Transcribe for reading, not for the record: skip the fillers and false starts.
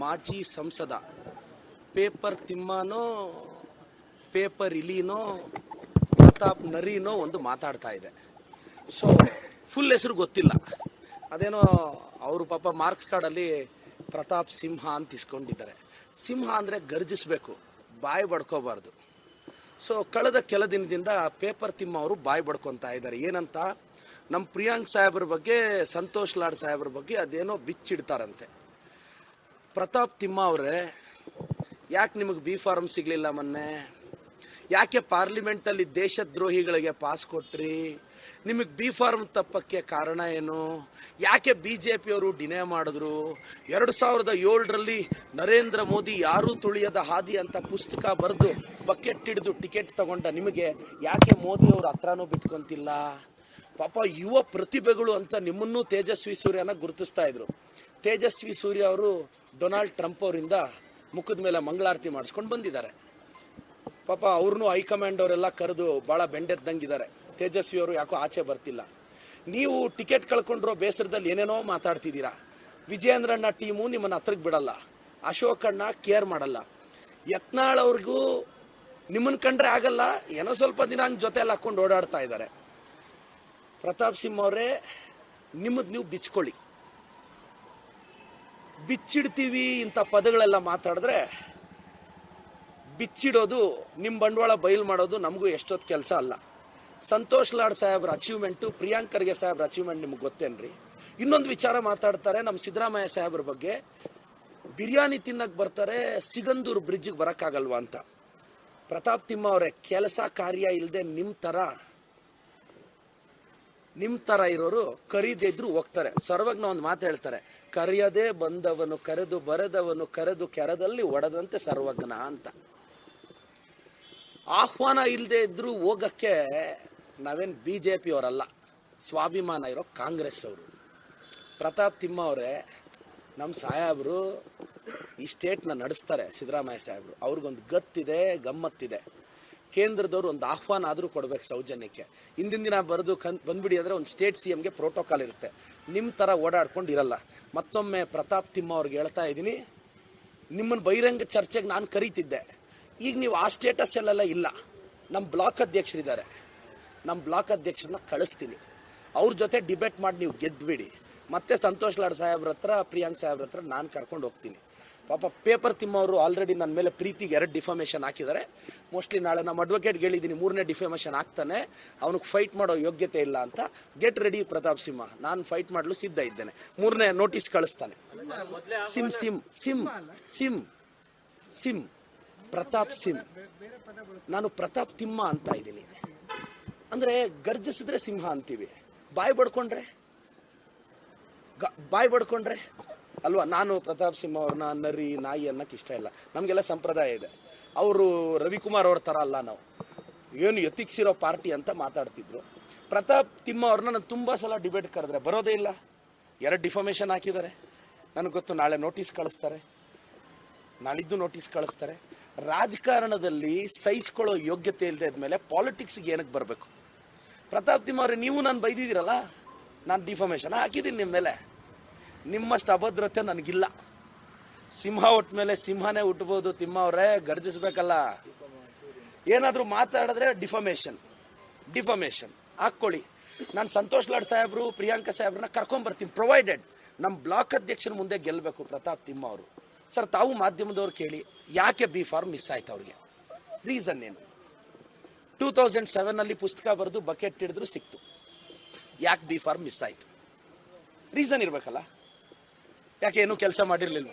ಮಾಜಿ ಸಂಸದ paper ತಿಮ್ಮನೋ paper ಇಲಿನೋ Pratap ನರಿನೋ ಒಂದು ಮಾತಾಡ್ತಾ ಇದೆ. ಸೊ ಫುಲ್ ಹೆಸರು ಗೊತ್ತಿಲ್ಲ, ಅದೇನೋ ಅವರು ಪಾಪ ಮಾರ್ಕ್ಸ್ ಕಾರ್ಡಲ್ಲಿ ಪ್ರತಾಪ್ ಸಿಂಹ ಅಂತ ಇಸ್ಕೊಂಡಿದ್ದಾರೆ. ಸಿಂಹ ಅಂದರೆ ಗರ್ಜಿಸಬೇಕು, ಬಾಯಿ ಬಡ್ಕೋಬಾರ್ದು. ಸೊ ಕಳೆದ ಕೆಲ ದಿನದಿಂದ ಪೇಪರ್ ತಿಮ್ಮ ಅವರು ಬಾಯಿ ಬಡ್ಕೊತಾ ಇದ್ದಾರೆ. ಏನಂತ, ನಮ್ಮ ಪ್ರಿಯಾಂಕ್ ಸಾಹೇಬ್ರ ಬಗ್ಗೆ, ಸಂತೋಷ್ ಲಾಡ್ ಸಾಹೇಬ್ರ ಬಗ್ಗೆ ಅದೇನೋ ಬಿಚ್ಚಿಡ್ತಾರಂತೆ. ಪ್ರತಾಪ್ ತಿಮ್ಮ ಅವರೇ, ಯಾಕೆ ನಿಮಗೆ ಬಿ ಫಾರ್ಮ್ ಸಿಗಲಿಲ್ಲ ಮೊನ್ನೆ? ಯಾಕೆ ಪಾರ್ಲಿಮೆಂಟಲ್ಲಿ ದೇಶದ್ರೋಹಿಗಳಿಗೆ ಪಾಸ್ ಕೊಟ್ರಿ? ನಿಮಗೆ ಬಿ ಫಾರ್ಮ್ ತಪ್ಪಕ್ಕೆ ಕಾರಣ ಏನು? ಯಾಕೆ BJPಯವರು ಡಿನೇ ಮಾಡಿದ್ರು? 2007ರಲ್ಲಿ ನರೇಂದ್ರ ಮೋದಿ ಯಾರೂ ತುಳಿಯದ ಹಾದಿ ಅಂತ ಪುಸ್ತಕ ಬರೆದು ಬಕೆಟ್ ಹಿಡಿದು ಟಿಕೆಟ್ ತಗೊಂಡ ನಿಮಗೆ ಯಾಕೆ ಮೋದಿಯವರು ಹತ್ರನೂ ಬಿಟ್ಕೊಂತಿಲ್ಲ? ಪಾಪ ಯುವ ಪ್ರತಿಭೆಗಳು ಅಂತ ನಿಮ್ಮನ್ನೂ ತೇಜಸ್ವಿ ಸೂರ್ಯನ ಗುರುತಿಸ್ತಾ ಇದ್ರು. ತೇಜಸ್ವಿ ಸೂರ್ಯ ಅವರು ಡೊನಾಲ್ಡ್ ಟ್ರಂಪ್ ಅವರಿಂದ ಮುಖದ ಮೇಲೆ ಮಂಗಳಾರತಿ ಮಾಡಿಸ್ಕೊಂಡು ಬಂದಿದ್ದಾರೆ. ಪಾಪ ಅವ್ರನ್ನೂ ಹೈಕಮಾಂಡ್ ಅವರೆಲ್ಲ ಕರೆದು ಭಾಳ ಬೆಂಡೆದ್ದಂಗಿದ್ದಾರೆ. ತೇಜಸ್ವಿ ಅವರು ಯಾಕೋ ಆಚೆ ಬರ್ತಿಲ್ಲ. ನೀವು ಟಿಕೆಟ್ ಕಳ್ಕೊಂಡ್ರೋ ಬೇಸರದಲ್ಲಿ ಏನೇನೋ ಮಾತಾಡ್ತಿದ್ದೀರಾ. ವಿಜಯೇಂದ್ರಣ್ಣ ಟೀಮು ನಿಮ್ಮನ್ನ ಹತ್ರಕ್ಕೆ ಬಿಡಲ್ಲ, ಅಶೋಕಣ್ಣ ಕೇರ್ ಮಾಡಲ್ಲ, ಯತ್ನಾಳ್ ಅವ್ರಿಗೂ ನಿಮ್ಮನ್ನ ಕಂಡ್ರೆ ಆಗಲ್ಲ, ಏನೋ ಸ್ವಲ್ಪ ದಿನ ಹಂಗೆ ಜೊತೆ ಎಲ್ಲ ಹಾಕೊಂಡು ಓಡಾಡ್ತಾ ಇದ್ದಾರೆ. ಪ್ರತಾಪ್ ಸಿಂಹ ಅವರೇ, ನಿಮ್ಮದು ನೀವು ಬಿಚ್ಕೊಳ್ಳಿ. ಬಿಚ್ಚಿಡ್ತೀವಿ ಇಂಥ ಪದಗಳೆಲ್ಲ ಮಾತಾಡಿದ್ರೆ, ಬಿಚ್ಚಿಡೋದು, ನಿಮ್ಮ ಬಂಡವಾಳ ಬಯಲು ಮಾಡೋದು ನಮಗೂ ಎಷ್ಟೊತ್ತು ಕೆಲಸ ಅಲ್ಲ. ಸಂತೋಷ್ ಲಾಡ್ ಸಾಹೇಬ್ರ ಅಚೀವ್ಮೆಂಟು, ಪ್ರಿಯಾಂಕ್ ಖರ್ಗೆ ಸಾಹೇಬ್ರ ಅಚೀವ್ಮೆಂಟ್ ನಿಮ್ಗೆ ಗೊತ್ತೇನ್ರಿ? ಇನ್ನೊಂದು ವಿಚಾರ ಮಾತಾಡ್ತಾರೆ ನಮ್ಮ ಸಿದ್ದರಾಮಯ್ಯ ಸಾಹೇಬ್ರ ಬಗ್ಗೆ. ಬಿರಿಯಾನಿ ತಿನ್ನಕ್ಕೆ ಬರ್ತಾರೆ, ಸಿಗಂದೂರು ಬ್ರಿಡ್ಜಿಗೆ ಬರೋಕ್ಕಾಗಲ್ವಾ ಅಂತ. ಪ್ರತಾಪ್ ತಿಮ್ಮ ಅವರೇ, ಕೆಲಸ ಕಾರ್ಯ ಇಲ್ಲದೆ ನಿಮ್ಮ ಥರ ಇರೋರು ಕರೀದೇ ಇದ್ರು ಹೋಗ್ತಾರೆ. ಸರ್ವಜ್ಞ ಒಂದು ಮಾತು ಹೇಳ್ತಾರೆ, ಕರೆಯದೇ ಬಂದವನು ಕರೆದು, ಬರೆದವನು ಕರೆದು, ಕೆರದಲ್ಲಿ ಒಡೆದಂತೆ ಸರ್ವಜ್ಞ ಅಂತ. ಆಹ್ವಾನ ಇಲ್ಲದೆ ಇದ್ರು ಹೋಗಕ್ಕೆ ನಾವೇನು BJPಯವರಲ್ಲ, ಸ್ವಾಭಿಮಾನ ಇರೋ ಕಾಂಗ್ರೆಸ್ ಅವರು. ಪ್ರತಾಪ್ ತಿಮ್ಮ ಅವರೇ, ನಮ್ಮ ಸಾಹೇಬರು ಈ ಸ್ಟೇಟ್ನ ನಡೆಸ್ತಾರೆ, ಸಿದ್ದರಾಮಯ್ಯ ಸಾಹೇಬರು. ಅವ್ರಿಗೊಂದು ಗತ್ತಿದೆ, ಗಮ್ಮತ್ತಿದೆ. ಕೇಂದ್ರದವ್ರು ಒಂದು ಆಹ್ವಾನ ಆದರೂ ಕೊಡ್ಬೇಕು ಸೌಜನ್ಯಕ್ಕೆ. ಹಿಂದಿನ ದಿನ ಬರೆದು ಬಂದ್ಬಿಡಿ ಅಂದರೆ ಒಂದು ಸ್ಟೇಟ್ CMಗೆ ಪ್ರೋಟೋಕಾಲ್ ಇರುತ್ತೆ. ನಿಮ್ಮ ಥರ ಓಡಾಡ್ಕೊಂಡು ಇರಲ್ಲ. ಮತ್ತೊಮ್ಮೆ ಪ್ರತಾಪ್ ತಿಮ್ಮ ಅವ್ರಿಗೆ ಹೇಳ್ತಾ ಇದ್ದೀನಿ, ನಿಮ್ಮನ್ನು ಬಹಿರಂಗ ಚರ್ಚೆಗೆ ನಾನು ಕರೀತಿದ್ದೆ. ಈಗ ನೀವು ಆ ಸ್ಟೇಟಸ್ ಅಲ್ಲೆಲ್ಲ ಇಲ್ಲ. ನಮ್ಮ ಬ್ಲಾಕ್ ಅಧ್ಯಕ್ಷರಿದ್ದಾರೆ, ನಮ್ಮ ಬ್ಲಾಕ್ ಅಧ್ಯಕ್ಷರನ್ನ ಕಳಿಸ್ತೀನಿ. ಅವ್ರ ಜೊತೆ ಡಿಬೇಟ್ ಮಾಡಿ ನೀವು ಗೆದ್ದುಬಿಡಿ. ಮತ್ತೆ ಸಂತೋಷ್ ಲಾಡ್ ಸಾಹೇಬ್ರ ಹತ್ರ, ಪ್ರಿಯಾಂಕ್ ಸಾಹೇಬ್ರ ಹತ್ರ ನಾನು ಕರ್ಕೊಂಡು ಹೋಗ್ತೀನಿ. ಪಾಪ ಪೇಪರ್ ತಿಮ್ಮ ಅವರು ಆಲ್ರೆಡಿ ನನ್ನ ಮೇಲೆ ಪ್ರೀತಿಗೆ 2 ಡಿಫಾಮೇಷನ್ ಹಾಕಿದ್ದಾರೆ. ಮೋಸ್ಟ್ಲಿ ನಾಳೆ ನಮ್ಮ ಅಡ್ವೊಕೇಟ್ಗೆ ಹೇಳಿದ್ದೀನಿ, 3ನೇ ಡಿಫಾಮೇಷನ್ ಹಾಕ್ತಾನೆ, ಅವನಿಗೆ ಫೈಟ್ ಮಾಡೋ ಯೋಗ್ಯತೆ ಇಲ್ಲ ಅಂತ. ಗೆಟ್ ರೆಡಿ ಪ್ರತಾಪ್ ಸಿಂಹ, ನಾನು ಫೈಟ್ ಮಾಡಲು ಸಿದ್ಧ ಇದ್ದೇನೆ. 3ನೇ ನೋಟಿಸ್ ಕಳಿಸ್ತಾನೆ. ಸಿಮ್ ಸಿಮ್ ಸಿಮ್ ಸಿಮ್ ಸಿಮ್ ಪ್ರತಾಪ್ ಸಿಂಹ, ನಾನು ಪ್ರತಾಪ್ ತಿಮ್ಮ ಅಂತ ಇದ್ದೀನಿ. ಅಂದರೆ ಗರ್ಜಿಸಿದ್ರೆ ಸಿಂಹ ಅಂತೀವಿ, ಬಾಯಿ ಬಡ್ಕೊಂಡ್ರೆ ಅಲ್ವಾ? ನಾನು ಪ್ರತಾಪ್ ಸಿಂಹ ಅವ್ರನ್ನ ನರಿ, ನಾಯಿ ಅನ್ನಕ್ಕೆ ಇಷ್ಟ ಇಲ್ಲ. ನಮಗೆಲ್ಲ ಸಂಪ್ರದಾಯ ಇದೆ. ಅವರು ರವಿಕುಮಾರ್ ಅವ್ರ ಥರ ಅಲ್ಲ, ನಾವು ಏನು ಎತ್ತಿಕ್ಸಿರೋ ಪಾರ್ಟಿ ಅಂತ ಮಾತಾಡ್ತಿದ್ರು. ಪ್ರತಾಪ್ ತಿಮ್ಮ ಅವ್ರನ್ನ ನಾನು ತುಂಬ ಸಲ ಡಿಬೇಟ್ ಕರೆದ್ರೆ ಬರೋದೇ ಇಲ್ಲ. 2 ಡಿಫಾಮೇಷನ್ ಹಾಕಿದ್ದಾರೆ. ನನಗೆ ಗೊತ್ತು, ನಾಳೆ ನೋಟಿಸ್ ಕಳಿಸ್ತಾರೆ, ನಾಳಿದ್ದು ನೋಟಿಸ್ ಕಳಿಸ್ತಾರೆ. ರಾಜಕಾರಣದಲ್ಲಿ ಸಹಿಸ್ಕೊಳ್ಳೋ ಯೋಗ್ಯತೆ ಇಲ್ಲದೆ ಇದ್ಮೇಲೆ ಪಾಲಿಟಿಕ್ಸ್ಗೆ ಏನಕ್ಕೆ ಬರಬೇಕು? ಪ್ರತಾಪ್ ತಿಮ್ಮ ಅವ್ರೆ, ನೀವು ನಾನು ಬೈದಿದ್ದೀರಲ್ಲ, ನಾನು ಡಿಫಾಮೇಷನ್ ಹಾಕಿದ್ದೀನಿ ನಿಮ್ಮ ಮೇಲೆ. ನಿಮ್ಮಷ್ಟು ಅಭದ್ರತೆ ನನಗಿಲ್ಲ. ಸಿಂಹ ಹುಟ್ಟ ಮೇಲೆ ಸಿಂಹನೇ ಹುಟ್ಟಬಹುದು. ತಿಮ್ಮ ಅವರೇ, ಗರ್ಜಿಸ್ಬೇಕಲ್ಲ. ಏನಾದರೂ ಮಾತಾಡಿದ್ರೆ ಡಿಫಾಮೇಷನ್ ಹಾಕ್ಕೊಳ್ಳಿ. ನಾನು ಸಂತೋಷ್ ಲಾಡ್ ಸಾಹೇಬ್ರು, ಪ್ರಿಯಾಂಕ ಸಾಹೇಬ್ರನ್ನ ಕರ್ಕೊಂಬರ್ತೀನಿ, ಪ್ರೊವೈಡೆಡ್ ನಮ್ಮ ಬ್ಲಾಕ್ ಅಧ್ಯಕ್ಷರ ಮುಂದೆ ಗೆಲ್ಲಬೇಕು ಪ್ರತಾಪ್ ತಿಮ್ಮ ಅವರು. ಸರ್, ತಾವು ಮಾಧ್ಯಮದವ್ರು ಕೇಳಿ, ಯಾಕೆ ಬಿ ಫಾರ್ಮ್ ಮಿಸ್ ಆಯ್ತು ಅವ್ರಿಗೆ? ರೀಸನ್ ಏನು? 2007ನಲ್ಲಿ ಪುಸ್ತಕ ಬರೆದು ಬಕೆಟ್ ಹಿಡಿದ್ರು ಸಿಕ್ತು. ಯಾಕೆ ಬಿ ಫಾರ್ಮ್ ಮಿಸ್ ಆಯ್ತು? ರೀಸನ್ ಇರಬೇಕಲ್ಲ. ಯಾಕೆ ಏನೂ ಕೆಲಸ ಮಾಡಿರಲಿಲ್ಲ?